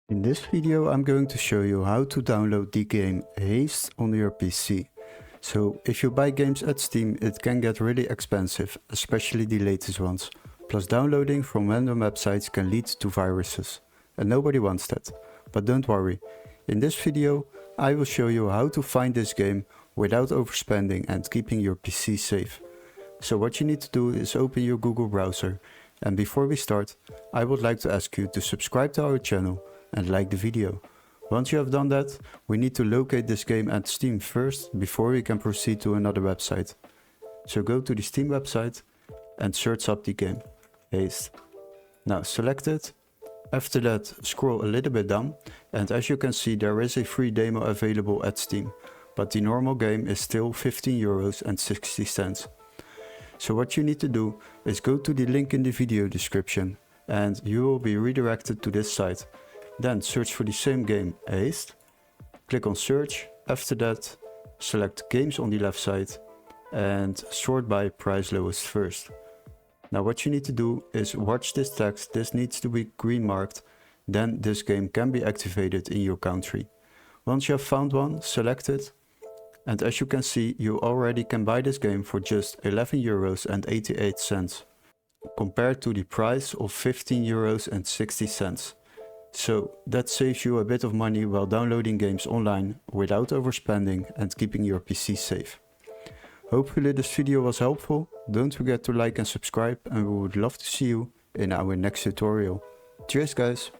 In this video I'm going to show you how to download the game Haste on your PC. So if you buy games at Steam it can get really expensive, especially the latest ones. Plus downloading from random websites can lead to viruses. And nobody wants that. But don't worry, in this video I will show you how to find this game without overspending and keeping your PC safe. So what you need to do is open your Google browser. And before we start, I would like to ask you to subscribe to our channel and like the video. Once you have done that, we need to locate this game at Steam first before we can proceed to another website. So go to the Steam website and search up the game, Haste. Now select it. After that, scroll a little bit down, and as you can see there is a free demo available at Steam, but the normal game is still €15.60. So what you need to do is go to the link in the video description and you will be redirected to this site. Then search for the same game, Haste. Click on search. After that, select games on the left side and sort by price lowest first. Now what you need to do is watch this text. This needs to be green marked. Then this game can be activated in your country. Once you have found one, select it. And as you can see, you already can buy this game for just €11.88 compared to the price of €15.60. So that saves you a bit of money while downloading games online without overspending and keeping your PC safe. Hopefully this video was helpful. Don't forget to like and subscribe, and we would love to see you in our next tutorial. Cheers guys!